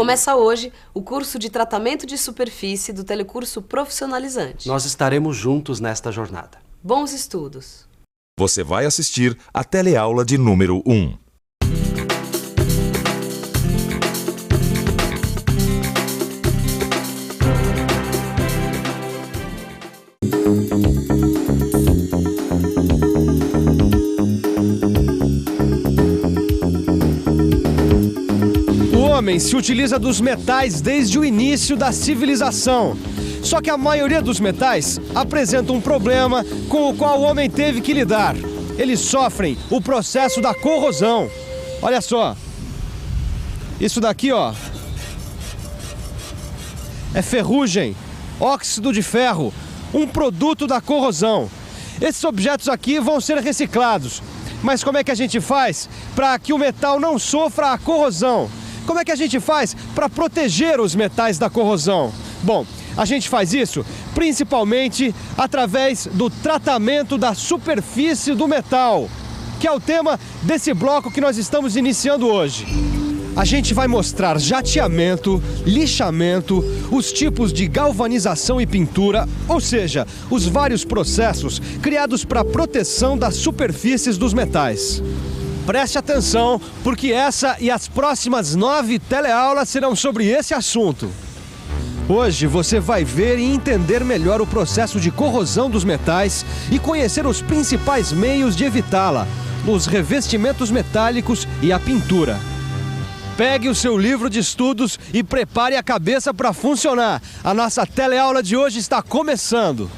Começa hoje o curso de tratamento de superfície do telecurso profissionalizante. Nós estaremos juntos nesta jornada. Bons estudos! Você vai assistir a teleaula de número 1. O homem se utiliza dos metais desde o início da civilização. Só que a maioria dos metais apresenta um problema com o qual o homem teve que lidar. Eles sofrem o processo da corrosão. Olha só. Isso daqui, ó, é ferrugem, óxido de ferro, um produto da corrosão. Esses objetos aqui vão ser reciclados. Mas como é que a gente faz para que o metal não sofra a corrosão? Como é que a gente faz para proteger os metais da corrosão? Bom, a gente faz isso principalmente através do tratamento da superfície do metal, que é o tema desse bloco que nós estamos iniciando hoje. A gente vai mostrar jateamento, lixamento, os tipos de galvanização e pintura, ou seja, os vários processos criados para a proteção das superfícies dos metais. Preste atenção, porque essa e as próximas 9 teleaulas serão sobre esse assunto. Hoje você vai ver e entender melhor o processo de corrosão dos metais e conhecer os principais meios de evitá-la, os revestimentos metálicos e a pintura. Pegue o seu livro de estudos e prepare a cabeça para funcionar. A nossa teleaula de hoje está começando.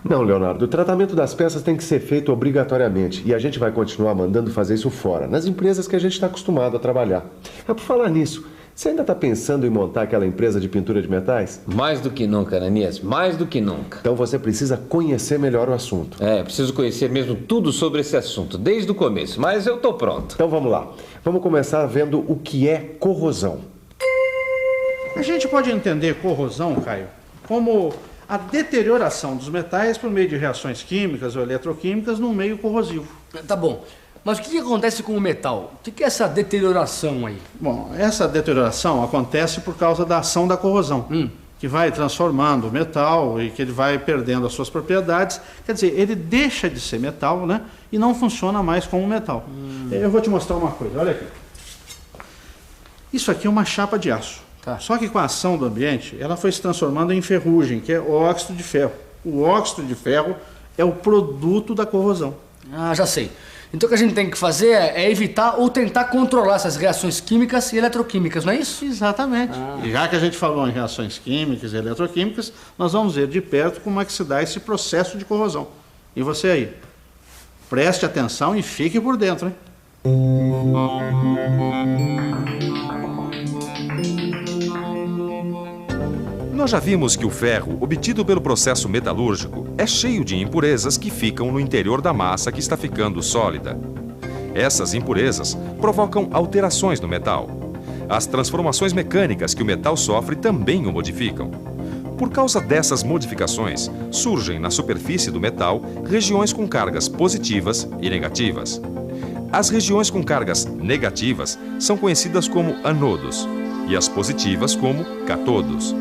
Não, Leonardo, o tratamento das peças tem que ser feito obrigatoriamente e a gente vai continuar mandando fazer isso fora, nas empresas que a gente está acostumado a trabalhar. Por falar nisso, você ainda está pensando em montar aquela empresa de pintura de metais? Mais do que nunca, Ananias, mais do que nunca. Então você precisa conhecer melhor o assunto. Preciso conhecer mesmo tudo sobre esse assunto, desde o começo, mas eu estou pronto. Então vamos lá, vamos começar vendo o que é corrosão. A gente pode entender corrosão, Caio, como a deterioração dos metais por meio de reações químicas ou eletroquímicas num meio corrosivo. Tá bom, mas o que acontece com o metal? O que é essa deterioração aí? Bom, essa deterioração acontece por causa da ação da corrosão, que vai transformando o metal e que ele vai perdendo as suas propriedades. Quer dizer, ele deixa de ser metal, né? E não funciona mais como metal. Eu vou te mostrar uma coisa, olha aqui. Isso aqui é uma chapa de aço. Só que com a ação do ambiente, ela foi se transformando em ferrugem, que é óxido de ferro. O óxido de ferro é o produto da corrosão. Ah, já sei. Então o que a gente tem que fazer é evitar ou tentar controlar essas reações químicas e eletroquímicas, não é isso? Exatamente. E já que a gente falou em reações químicas e eletroquímicas, nós vamos ver de perto como é que se dá esse processo de corrosão. E você aí, preste atenção e fique por dentro, hein? Nós já vimos que o ferro, obtido pelo processo metalúrgico, é cheio de impurezas que ficam no interior da massa que está ficando sólida. Essas impurezas provocam alterações no metal. As transformações mecânicas que o metal sofre também o modificam. Por causa dessas modificações, surgem na superfície do metal regiões com cargas positivas e negativas. As regiões com cargas negativas são conhecidas como anodos e as positivas como catodos.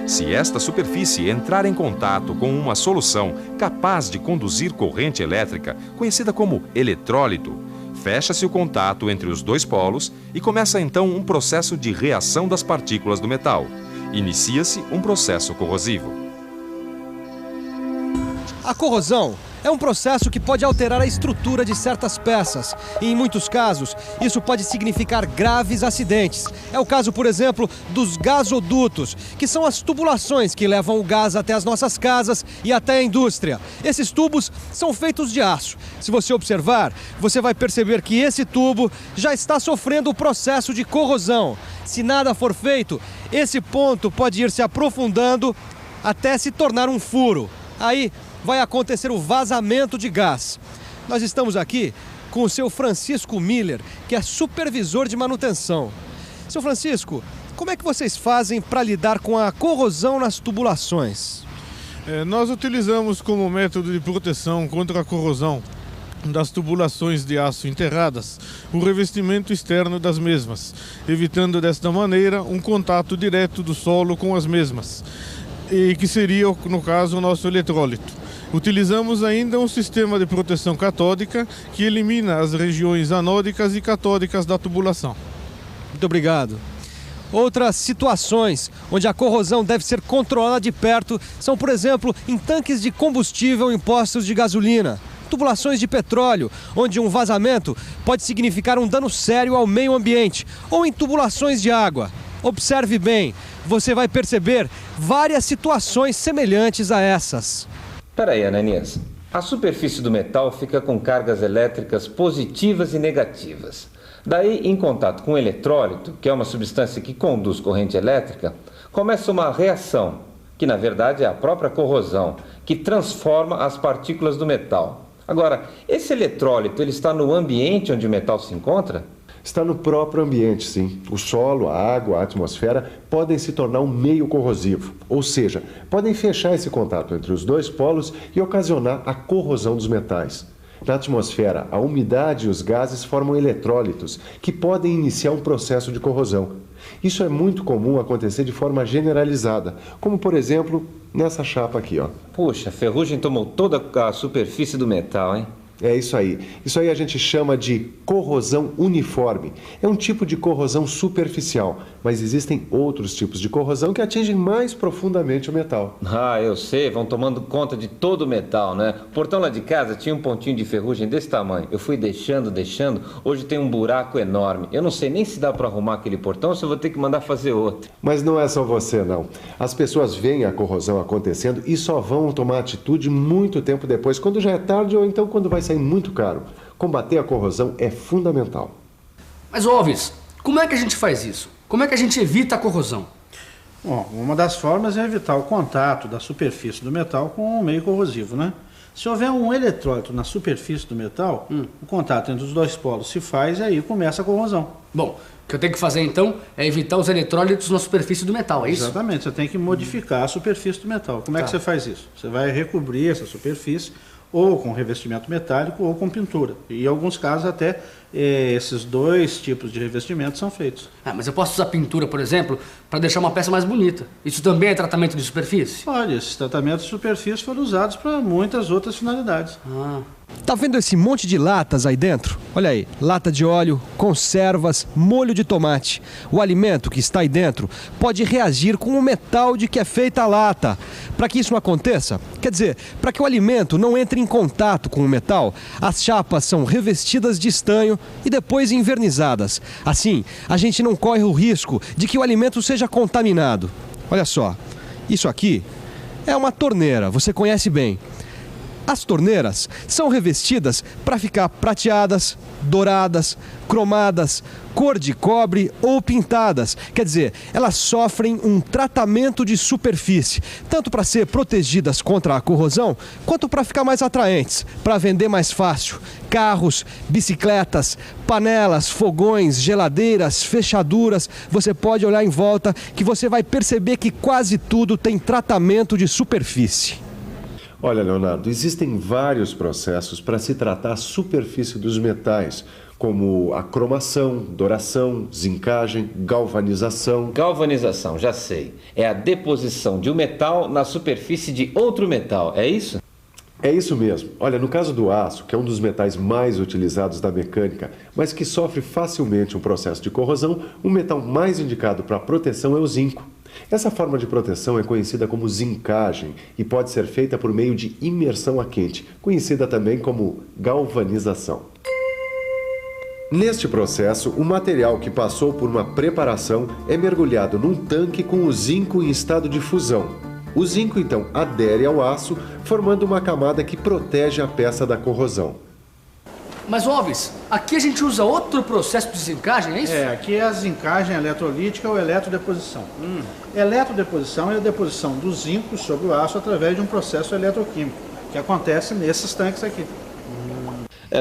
Se esta superfície entrar em contato com uma solução capaz de conduzir corrente elétrica, conhecida como eletrólito, fecha-se o contato entre os dois polos e começa então um processo de reação das partículas do metal. Inicia-se um processo corrosivo. A corrosão é um processo que pode alterar a estrutura de certas peças e, em muitos casos, isso pode significar graves acidentes. É o caso, por exemplo, dos gasodutos, que são as tubulações que levam o gás até as nossas casas e até a indústria. Esses tubos são feitos de aço. Se você observar, você vai perceber que esse tubo já está sofrendo o processo de corrosão. Se nada for feito, esse ponto pode ir se aprofundando até se tornar um furo. Aí vai acontecer o vazamento de gás. Nós estamos aqui com o seu Francisco Miller, que é supervisor de manutenção. Seu Francisco, como é que vocês fazem para lidar com a corrosão nas tubulações? Nós utilizamos como método de proteção contra a corrosão das tubulações de aço enterradas o revestimento externo das mesmas, evitando desta maneira um contato direto do solo com as mesmas, e que seria, no caso, o nosso eletrólito. Utilizamos ainda um sistema de proteção catódica que elimina as regiões anódicas e catódicas da tubulação. Muito obrigado. Outras situações onde a corrosão deve ser controlada de perto são, por exemplo, em tanques de combustível em postos de gasolina, tubulações de petróleo, onde um vazamento pode significar um dano sério ao meio ambiente, ou em tubulações de água. Observe bem, você vai perceber várias situações semelhantes a essas. Peraí, Ananias. A superfície do metal fica com cargas elétricas positivas e negativas. Daí, em contato com o eletrólito, que é uma substância que conduz corrente elétrica, começa uma reação, que na verdade é a própria corrosão, que transforma as partículas do metal. Agora, esse eletrólito, ele está no ambiente onde o metal se encontra? Está no próprio ambiente, sim. O solo, a água, a atmosfera podem se tornar um meio corrosivo, ou seja, podem fechar esse contato entre os dois polos e ocasionar a corrosão dos metais. Na atmosfera, a umidade e os gases formam eletrólitos, que podem iniciar um processo de corrosão. Isso é muito comum acontecer de forma generalizada, como por exemplo, nessa chapa aqui, ó. Puxa, a ferrugem tomou toda a superfície do metal, hein? É isso aí. Isso aí a gente chama de corrosão uniforme. É um tipo de corrosão superficial, mas existem outros tipos de corrosão que atingem mais profundamente o metal. Ah, eu sei, vão tomando conta de todo o metal, né? O portão lá de casa tinha um pontinho de ferrugem desse tamanho. Eu fui deixando, hoje tem um buraco enorme. Eu não sei nem se dá para arrumar aquele portão ou se eu vou ter que mandar fazer outro. Mas não é só você, não. As pessoas veem a corrosão acontecendo e só vão tomar atitude muito tempo depois, quando já é tarde ou então quando vai sair muito caro. Combater a corrosão é fundamental. Mas, Alves, como é que a gente faz isso? Como é que a gente evita a corrosão? Bom, uma das formas é evitar o contato da superfície do metal com o meio corrosivo, né? Se houver um eletrólito na superfície do metal, o contato entre os dois polos se faz e aí começa a corrosão. Bom, o que eu tenho que fazer então é evitar os eletrólitos na superfície do metal, é isso? Exatamente, você tem que modificar a superfície do metal. Como é que você faz isso? Você vai recobrir essa superfície ou com revestimento metálico ou com pintura. E em alguns casos até esses dois tipos de revestimento são feitos. Ah, mas eu posso usar pintura, por exemplo, para deixar uma peça mais bonita. Isso também é tratamento de superfície? Olha, esses tratamentos de superfície foram usados para muitas outras finalidades. Tá vendo esse monte de latas aí dentro? Olha aí, lata de óleo, conservas, molho de tomate. O alimento que está aí dentro pode reagir com o metal de que é feita a lata. Para que isso não aconteça, quer dizer, para que o alimento não entre em contato com o metal, as chapas são revestidas de estanho e depois envernizadas. Assim, a gente não corre o risco de que o alimento seja contaminado. Olha só, isso aqui é uma torneira, você conhece bem. As torneiras são revestidas para ficar prateadas, douradas, cromadas, cor de cobre ou pintadas. Quer dizer, elas sofrem um tratamento de superfície, tanto para ser protegidas contra a corrosão, quanto para ficar mais atraentes, para vender mais fácil. Carros, bicicletas, panelas, fogões, geladeiras, fechaduras. Você pode olhar em volta que você vai perceber que quase tudo tem tratamento de superfície. Olha, Leonardo, existem vários processos para se tratar a superfície dos metais, como a cromação, douração, zincagem, galvanização. Galvanização, já sei. É a deposição de um metal na superfície de outro metal, é isso? É isso mesmo. Olha, no caso do aço, que é um dos metais mais utilizados da mecânica, mas que sofre facilmente um processo de corrosão, o metal mais indicado para proteção é o zinco. Essa forma de proteção é conhecida como zincagem e pode ser feita por meio de imersão a quente, conhecida também como galvanização. Neste processo, o material que passou por uma preparação é mergulhado num tanque com o zinco em estado de fusão. O zinco então adere ao aço, formando uma camada que protege a peça da corrosão. Mas, Alves, aqui a gente usa outro processo de zincagem, é isso? Aqui é a zincagem eletrolítica ou eletrodeposição. Eletrodeposição é a deposição do zinco sobre o aço através de um processo eletroquímico, que acontece nesses tanques aqui.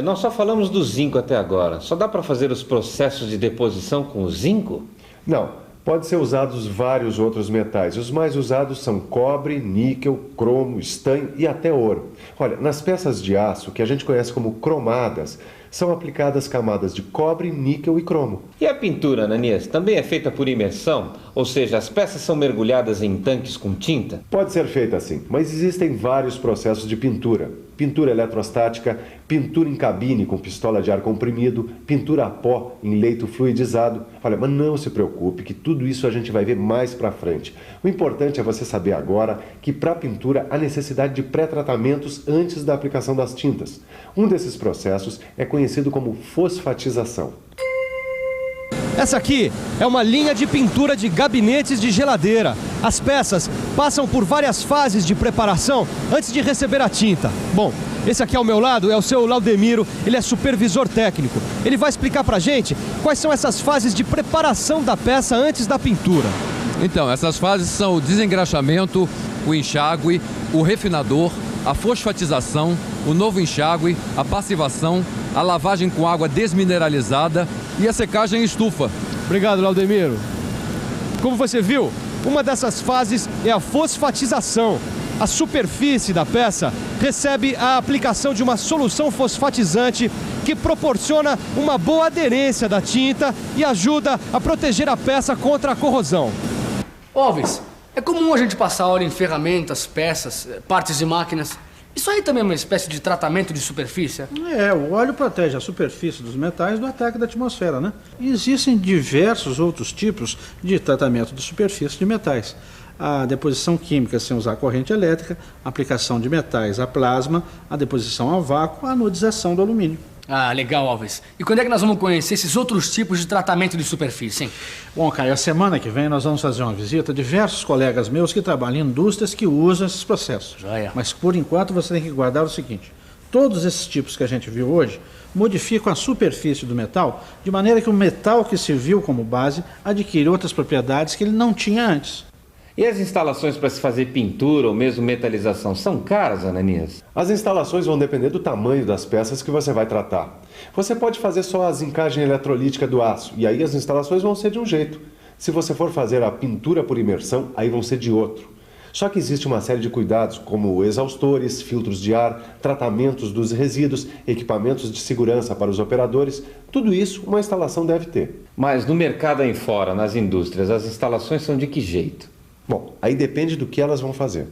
Nós só falamos do zinco até agora. Só dá para fazer os processos de deposição com o zinco? Não. Pode ser usados vários outros metais. Os mais usados são cobre, níquel, cromo, estanho e até ouro. Olha, nas peças de aço, que a gente conhece como cromadas, são aplicadas camadas de cobre, níquel e cromo. E a pintura, Ananias, também é feita por imersão? Ou seja, as peças são mergulhadas em tanques com tinta? Pode ser feita assim, mas existem vários processos de pintura. Pintura eletrostática, pintura em cabine com pistola de ar comprimido, pintura a pó em leito fluidizado. Olha, mas não se preocupe que tudo isso a gente vai ver mais pra frente. O importante é você saber agora que para pintura há necessidade de pré-tratamentos antes da aplicação das tintas. Um desses processos é conhecido como fosfatização. Essa aqui é uma linha de pintura de gabinetes de geladeira. As peças passam por várias fases de preparação antes de receber a tinta. Bom, esse aqui ao meu lado é o seu Laudemiro, ele é supervisor técnico. Ele vai explicar pra gente quais são essas fases de preparação da peça antes da pintura. Então, essas fases são o desengraxamento, o enxágue, o refinador, a fosfatização, o novo enxágue, a passivação, a lavagem com água desmineralizada e a secagem em estufa. Obrigado, Laudemiro. Como você viu, uma dessas fases é a fosfatização. A superfície da peça recebe a aplicação de uma solução fosfatizante que proporciona uma boa aderência da tinta e ajuda a proteger a peça contra a corrosão. Alves, é comum a gente passar óleo em ferramentas, peças, partes de máquinas. Isso aí também é uma espécie de tratamento de superfície? O óleo protege a superfície dos metais do ataque da atmosfera, né? E existem diversos outros tipos de tratamento de superfície de metais. A deposição química sem usar corrente elétrica, a aplicação de metais a plasma, a deposição a vácuo, a anodização do alumínio. Ah, legal, Alves. E quando é que nós vamos conhecer esses outros tipos de tratamento de superfície, hein? Bom, Caio, a semana que vem nós vamos fazer uma visita a diversos colegas meus que trabalham em indústrias que usam esses processos. Joia. Mas, por enquanto, você tem que guardar o seguinte. Todos esses tipos que a gente viu hoje modificam a superfície do metal de maneira que o metal que serviu como base adquire outras propriedades que ele não tinha antes. E as instalações para se fazer pintura ou mesmo metalização são caras, Ananias? As instalações vão depender do tamanho das peças que você vai tratar. Você pode fazer só a zincagem eletrolítica do aço, e aí as instalações vão ser de um jeito. Se você for fazer a pintura por imersão, aí vão ser de outro. Só que existe uma série de cuidados, como exaustores, filtros de ar, tratamentos dos resíduos, equipamentos de segurança para os operadores. Tudo isso uma instalação deve ter. Mas no mercado aí fora, nas indústrias, as instalações são de que jeito? Bom, aí depende do que elas vão fazer.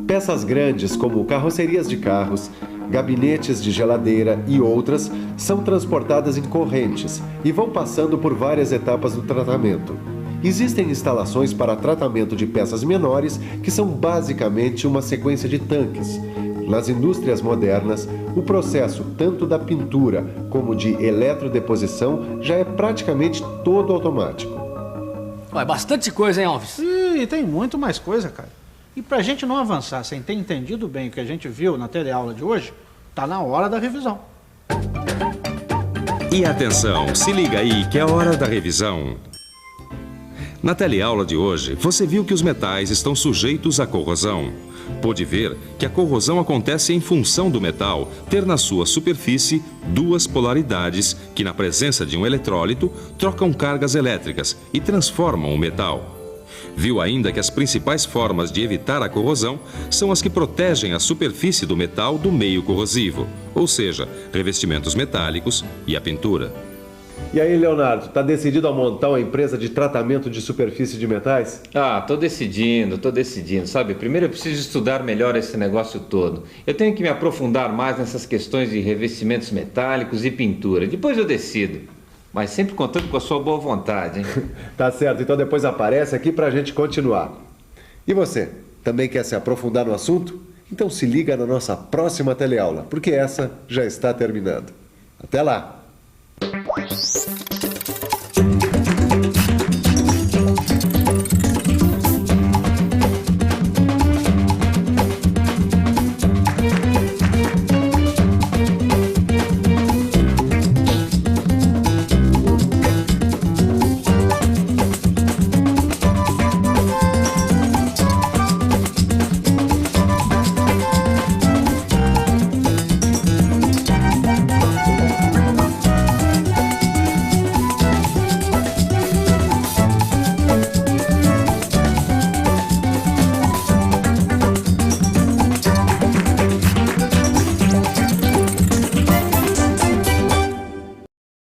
Peças grandes, como carrocerias de carros, gabinetes de geladeira e outras, são transportadas em correntes e vão passando por várias etapas do tratamento. Existem instalações para tratamento de peças menores, que são basicamente uma sequência de tanques. Nas indústrias modernas, o processo tanto da pintura como de eletrodeposição já é praticamente todo automático. É bastante coisa, hein, Alves? E tem muito mais coisa, cara. E pra gente não avançar sem ter entendido bem o que a gente viu na teleaula de hoje, tá na hora da revisão. E atenção, se liga aí que é a hora da revisão. Na teleaula de hoje, você viu que os metais estão sujeitos à corrosão. Pôde ver que a corrosão acontece em função do metal ter na sua superfície duas polaridades que, na presença de um eletrólito, trocam cargas elétricas e transformam o metal. Viu ainda que as principais formas de evitar a corrosão são as que protegem a superfície do metal do meio corrosivo, ou seja, revestimentos metálicos e a pintura. E aí, Leonardo, tá decidido a montar uma empresa de tratamento de superfície de metais? Tô decidindo, sabe? Primeiro eu preciso estudar melhor esse negócio todo. Eu tenho que me aprofundar mais nessas questões de revestimentos metálicos e pintura. Depois eu decido. Mas sempre contando com a sua boa vontade, hein? Tá certo, então depois aparece aqui pra gente continuar. E você, também quer se aprofundar no assunto? Então se liga na nossa próxima teleaula, porque essa já está terminando. Até lá!